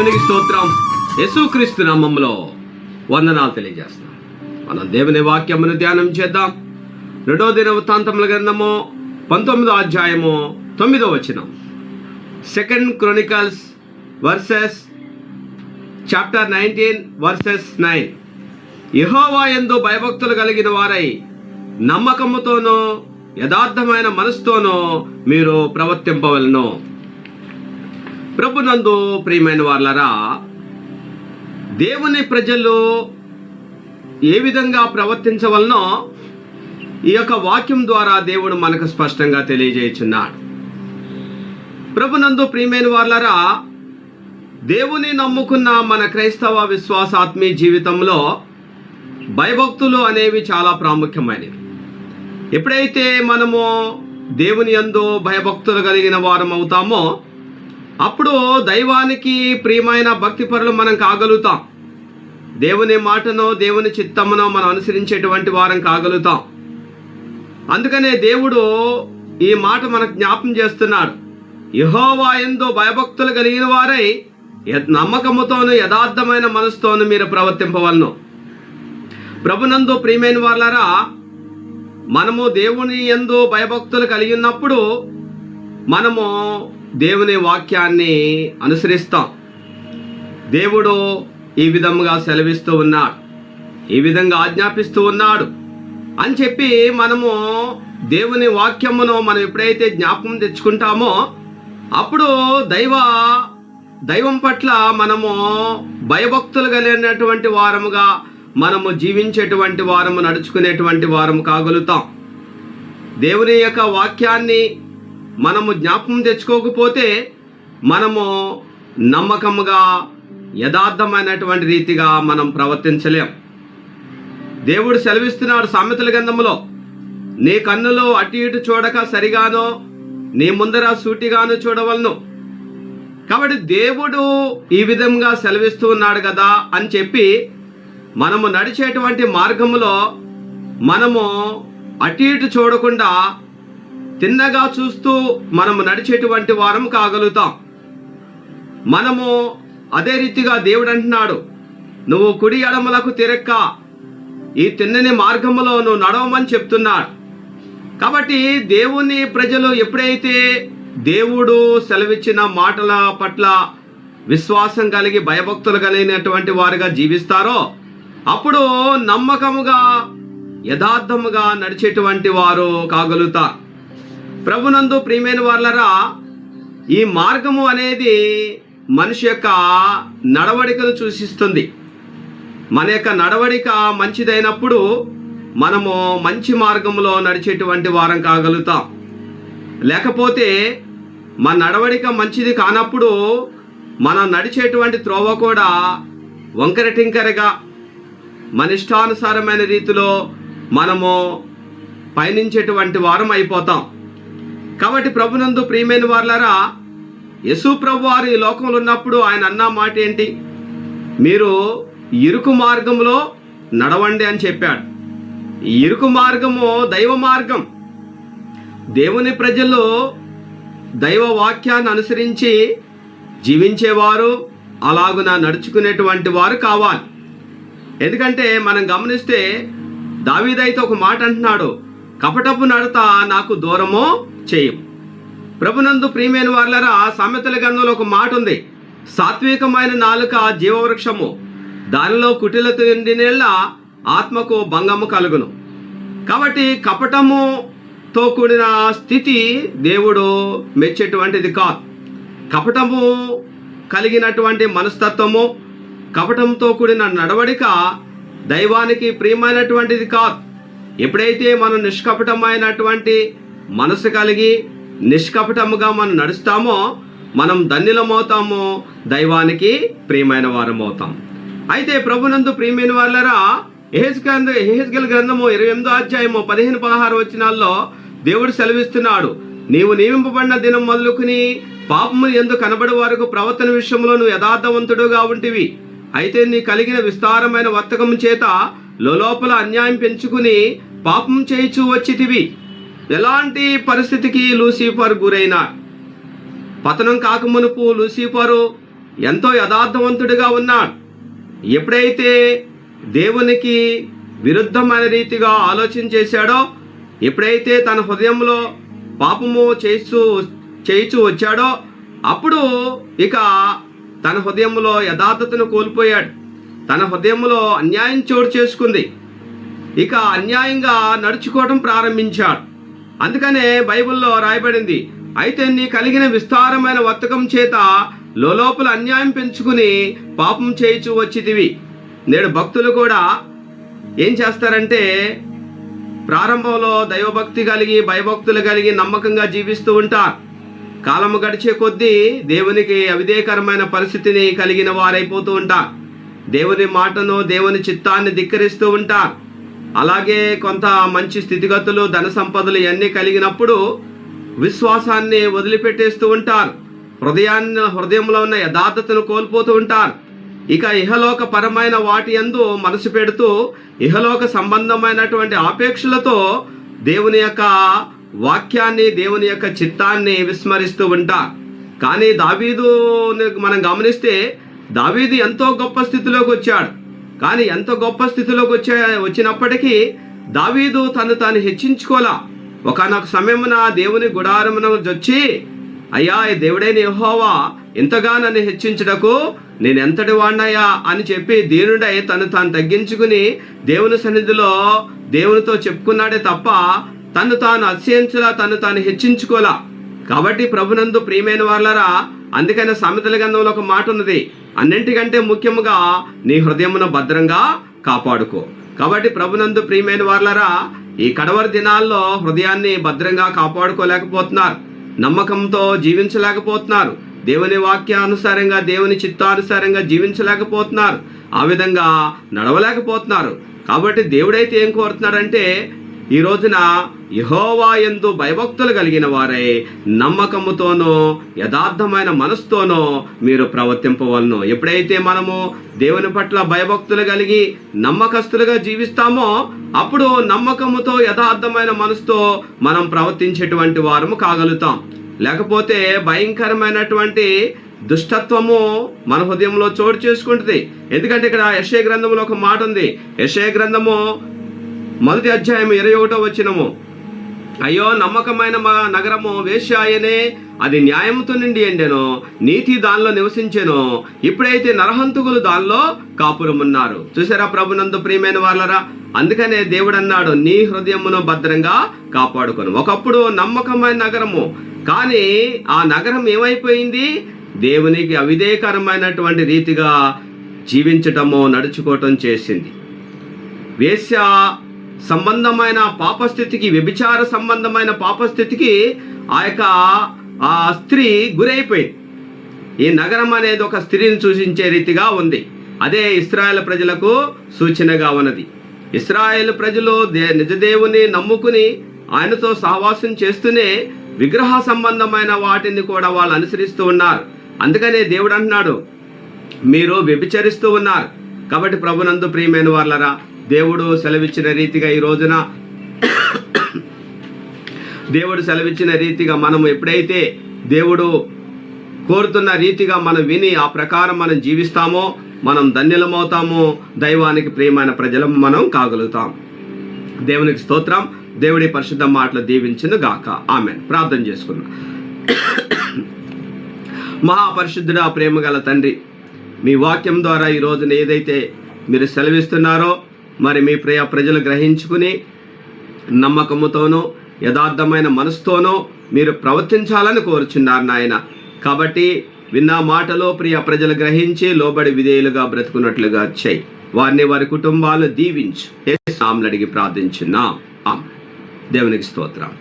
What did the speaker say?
దేవునికి స్తోత్రం. యేసుక్రీస్తు నామములో వందనాలు తెలియజేస్తాం. మనం దేవుని వాక్యమును ధ్యానం చేద్దాం. 2వ దినవృత్తాంతముల గ్రంథము 19వ అధ్యాయము 9వ వచనం. 2 Chronicles చాప్టర్ 19 వర్సెస్ 9. యెహోవా యందు భయభక్తులు కలిగిన వారై నమ్మకముతోనూ యథార్థమైన మనసుతోనూ మీరు ప్రవర్తింపవలెను. ప్రభునందు ప్రియమైన వారలారా, దేవుని ప్రజలు ఏ విధంగా ప్రవర్తించవలనో ఈ యొక్క వాక్యం ద్వారా దేవుడు మనకు స్పష్టంగా తెలియజేయుచున్నాడు. ప్రభునందు ప్రియమైన వారలారా, దేవుని నమ్ముకున్న మన క్రైస్తవ విశ్వాస ఆత్మీయ జీవితంలో భయభక్తులు అనేవి చాలా ప్రాముఖ్యమైనవి. ఎప్పుడైతే మనము దేవుని యందు భయభక్తులు కలిగిన వారం అవుతామో అప్పుడు దైవానికి ప్రియమైన భక్తిపరులు మనం కాగలుగుతాం. దేవుని మాటను, దేవుని చిత్తమును మనం అనుసరించేటువంటి వారం కాగలుగుతాం. అందుకనే దేవుడు ఈ మాట మనకు జ్ఞాపం చేస్తున్నాడు. యెహోవా యందు భయభక్తులు కలిగిన వారై నమ్మకముతోను యథార్థమైన మనసుతోను మీరు ప్రవర్తింపవలను. ప్రభునందు ప్రియమైన వారలారా, మనము దేవుని యందు భయభక్తులు కలిగి ఉన్నప్పుడు మనము దేవుని వాక్యాన్ని అనుసరిస్తాం. దేవుడు ఈ విధంగా సెలవిస్తూ ఉన్నాడు, ఈ విధంగా ఆజ్ఞాపిస్తూ ఉన్నాడు అని చెప్పి మనము దేవుని వాక్యమును మనం ఎప్పుడైతే జ్ఞాపకం తెచ్చుకుంటామో అప్పుడు దైవం పట్ల మనము భయభక్తులు కలిగినటువంటి వారముగా మనము జీవించేటువంటి వారము, నడుచుకునేటువంటి వారము కాగలుగుతాం. దేవుని యొక్క వాక్యాన్ని మనము జ్ఞాపకం తెచ్చుకోకపోతే మనము నమ్మకముగా యథార్థమైనటువంటి రీతిగా మనం ప్రవర్తించలేం. దేవుడు సెలవిస్తున్నాడు సామెతల గ్రంథములో, నీ కన్నులు అటు ఇటు చూడక సరిగానో నీ ముందర సూటిగాను చూడవలను. కాబట్టి దేవుడు ఈ విధంగా సెలవిస్తూ ఉన్నాడు కదా అని చెప్పి మనము నడిచేటువంటి మార్గములో మనము అటు ఇటు చూడకుండా తిన్నగా చూస్తూ మనము నడిచేటువంటి వారం కాగలుగుతాం. మనము అదే రీతిగా దేవుడు అంటున్నాడు, నువ్వు కుడి ఎడమలకు తిరక్క ఈ తిన్నని మార్గములో నువ్వు నడవమని చెప్తున్నాడు. కాబట్టి దేవుని ప్రజలు ఎప్పుడైతే దేవుడు సెలవిచ్చిన మాటల పట్ల విశ్వాసం కలిగి భయభక్తులు కలిగినటువంటి వారుగా జీవిస్తారో అప్పుడు నమ్మకముగా యథార్థముగా నడిచేటువంటి వారు కాగలుగుతారు. ప్రభునందు ప్రియమైన వారలారా, ఈ మార్గము అనేది మనిషి యొక్క నడవడికను సూచిస్తుంది. మన యొక్క నడవడిక మంచిదైనప్పుడు మనము మంచి మార్గంలో నడిచేటువంటి వారం కాగలుగుతాం. లేకపోతే మన నడవడిక మంచిది కానప్పుడు మనం నడిచేటువంటి త్రోవ కూడా వంకర టింకరగా మన ఇష్టానుసారమైన రీతిలో మనము పయనించేటువంటి వారం అయిపోతాం. కాబట్టి ప్రభునందు ప్రియమైన వారలారా, యేసు ప్రభు వారు ఈ లోకంలో ఉన్నప్పుడు ఆయన అన్న మాట ఏంటి? మీరు ఇరుకు మార్గంలో నడవండి అని చెప్పాడు. ఈ ఇరుకు మార్గము దైవ మార్గం. దేవుని ప్రజలు దైవ వాక్యాన్ని అనుసరించి జీవించేవారు, అలాగున నడుచుకునేటువంటి వారు కావాలి. ఎందుకంటే మనం గమనిస్తే దావీదైతే ఒక మాట అంటున్నాడు, కపటపు నడత నాకు దూరమో చేయం. ప్రభునందు ప్రియమైన వారలారా, సామెతల గ్రంథంలో ఒక మాట ఉంది, సాత్వికమైన నాలుక జీవవృక్షము, దానిలో కుటిలతో నిండినేళ్ళ ఆత్మకు భంగము కలుగును. కాబట్టి కపటముతో కూడిన స్థితి దేవుడు మెచ్చేటువంటిది కాదు. కపటము కలిగినటువంటి మనస్తత్వము, కపటంతో కూడిన నడవడిక దైవానికి ప్రియమైనటువంటిది కాదు. ఎప్పుడైతే మనం నిష్కపటమైనటువంటి మనసు కలిగి నిష్కపటముగా మనం నడుస్తామో మనం ధన్యులమవుతాము, దైవానికి ప్రియమైన వారం అవుతాం. అయితే ప్రభునందు ప్రియమైన వారలారా, యెహెజ్కేలు గ్రంథము 28వ అధ్యాయము 15-16 వచనాల్లో దేవుడు సెలవిస్తున్నాడు, నీవు నియమింపబడిన దినం మొదలుకుని పాపము యందు కనబడే వరకు ప్రవర్తన విషయంలో నువ్వు యథార్థవంతుడుగా ఉంటివి. అయితే నీ కలిగిన విస్తారమైన వర్తకము చేత లోపల అన్యాయం పెంచుకుని పాపం చేయిచూ వచ్చితివి. ఎలాంటి పరిస్థితికి లూసిఫర్ గురైన పతనం కాకమునుపు లూసిఫరు ఎంతో యథార్థవంతుడిగా ఉన్నాడు. ఎప్పుడైతే దేవునికి విరుద్ధమైన రీతిగా ఆలోచన చేశాడో, ఎప్పుడైతే తన హృదయంలో పాపము చేయిచూ వచ్చాడో, అప్పుడు ఇక తన హృదయంలో యథార్థతను కోల్పోయాడు. తన హృదయంలో అన్యాయం చోటు చేసుకుంది. ఇక అన్యాయంగా నడుచుకోవడం ప్రారంభించాడు. అందుకనే బైబిల్లో రాయబడింది, అయితే నీ కలిగిన విస్తారమైన వర్తకం చేత లోపల అన్యాయం పెంచుకుని పాపం చేయిచూ వచ్చితివి. నేడు భక్తులు కూడా ఏం చేస్తారంటే, ప్రారంభంలో దైవభక్తి కలిగి భయభక్తులు కలిగి నమ్మకంగా జీవిస్తూ ఉంటారు. కాలము గడిచే కొద్దీ దేవునికి అవిధేయకరమైన పరిస్థితిని కలిగిన వారైపోతూ ఉంటారు. దేవుని మాటను, దేవుని చిత్తాన్ని ధిక్కరిస్తూ ఉంటారు. అలాగే కొంత మంచి స్థితిగతులు, ధన సంపదలు ఇవన్నీ కలిగినప్పుడు విశ్వాసాన్ని వదిలిపెట్టేస్తూ ఉంటారు. హృదయంలో ఉన్న యథార్థతను కోల్పోతూ ఉంటారు. ఇక ఇహలోక పరమైన వాటి యందు మనసు పెడుతూ ఇహలోక సంబంధమైనటువంటి ఆపేక్షలతో దేవుని యొక్క వాక్యాన్ని, దేవుని యొక్క చిత్తాన్ని విస్మరిస్తూ ఉంటారు. కానీ దావీదు మనం గమనిస్తే, దావీదు ఎంతో గొప్ప స్థితిలోకి వచ్చాడు. కానీ ఎంత గొప్ప స్థితిలోకి వచ్చినప్పటికీ దావీదు తాను హెచ్చించుకోలా. ఒకానొక సమయమున దేవుని గుడారమున వచ్చి, అయ్యా ఈ దేవుడైన యెహోవా ఇంతగా నన్ను హెచ్చించుటకు నేను ఎంతటి వాడినయ్యా అని చెప్పి దీనుడై తాను తగ్గించుకుని దేవుని సన్నిధిలో దేవునితో చెప్పుకున్నాడే తప్ప తాను అతిశయించలా, తాను హెచ్చించుకోలా. కాబట్టి ప్రభునందు ప్రియమైన వారలారా, అందుకనే సామెతల గ్రంథంలో ఒక మాట ఉన్నది, అన్నింటికంటే ముఖ్యముగా నీ హృదయమును భద్రంగా కాపాడుకో. కాబట్టి ప్రభునందు ప్రియమైన వారలారా, ఈ కడవరి దినాల్లో హృదయాన్ని భద్రంగా కాపాడుకోలేకపోతున్నారు, నమ్మకంతో జీవించలేకపోతున్నారు, దేవుని వాక్యానుసారంగా దేవుని చిత్తానుసారంగా జీవించలేకపోతున్నారు, ఆ విధంగా నడవలేకపోతున్నారు. కాబట్టి దేవుడైతే ఏం కోరుతున్నాడంటే, ఈ రోజున యెహోవా యందు భయభక్తులు కలిగిన వారై నమ్మకముతోనూ యథార్థమైన మనసుతోనూ మీరు ప్రవర్తింపవలను. ఎప్పుడైతే మనము దేవుని పట్ల భయభక్తులు కలిగి నమ్మకస్తులుగా జీవిస్తామో, అప్పుడు నమ్మకముతో యథార్థమైన మనసుతో మనం ప్రవర్తించేటువంటి వారము కాగలుగుతాం. లేకపోతే భయంకరమైనటువంటి దుష్టత్వము మన హృదయంలో చోటు చేసుకుంటుంది. ఎందుకంటే ఇక్కడ యెషయా గ్రంథంలో ఒక మాట ఉంది. యెషయా గ్రంథము 1వ అధ్యాయం 21వ వచనము, అయ్యో నమ్మకమైన నగరము వేశ్యాయనే, అది న్యాయముతో నిండి ఎండెను, నీతి దానిలో నివసించెను, ఇప్పుడైతే నరహంతకులు దానిలో కాపురమున్నారు. చూసారా ప్రభునందు ప్రియమైన వాళ్ళరా, అందుకనే దేవుడు అన్నాడు, నీ హృదయమును భద్రంగా కాపాడుకొను. ఒకప్పుడు నమ్మకమైన నగరము, కానీ ఆ నగరం ఏమైపోయింది? దేవునికి అవిధేయకరమైనటువంటి రీతిగా జీవించటము, నడుచుకోవటం చేసింది. వేశ్య సంబంధమైన పాపస్థితికి, వ్యభిచార సంబంధమైన పాపస్థితికి ఆ స్త్రీ గురైపోయింది. ఈ నగరం అనేది ఒక స్త్రీని సూచించే రీతిగా ఉంది. అదే ఇశ్రాయేలు ప్రజలకు సూచనగా ఉన్నది. ఇశ్రాయేలు ప్రజలు నిజదేవుని నమ్ముకుని ఆయనతో సహవాసం చేస్తూనే విగ్రహ సంబంధమైన వాటిని కూడా వాళ్ళు అనుసరిస్తూ ఉన్నారు. అందుకనే దేవుడు అంటున్నాడు, మీరు వ్యభిచరిస్తూ ఉన్నారు. కాబట్టి ప్రభునందు ప్రియమైన వాళ్ళరా, దేవుడు సెలవిచ్చిన రీతిగా ఈ రోజున దేవుడు సెలవిచ్చిన రీతిగా మనము ఎప్పుడైతే దేవుడు కోరుతున్న రీతిగా మనం విని ఆ ప్రకారం మనం జీవిస్తామో మనం ధన్యులమవుతాము, దైవానికి ప్రియమైన ప్రజలం మనం కాగలుగుతాం. దేవునికి స్తోత్రం. దేవుడి పరిశుద్ధ మాటలు దీవించును గాక. ఆమేన్. ప్రార్థన చేసుకుందాం. మహాపరిశుద్ధుడా, ప్రేమగల తండ్రి, మీ వాక్యం ద్వారా ఈ రోజున ఏదైతే మీరు సెలవిస్తున్నారో మరి మీ ప్రియ ప్రజలు గ్రహించుకుని నమ్మకముతోనూ యథార్థమైన మనసుతోనూ మీరు ప్రవర్తించాలని కోరుచున్నారు నాయన. కాబట్టి విన్న మాటలో ప్రియ ప్రజలు గ్రహించి లోబడి విధేయులుగా బ్రతుకున్నట్లుగా చేయి. వారిని వారి కుటుంబాలను దీవించు. యేసు నామములో అడిగి ప్రార్థించున్నాం. ఆమేన్. దేవునికి స్తోత్రం.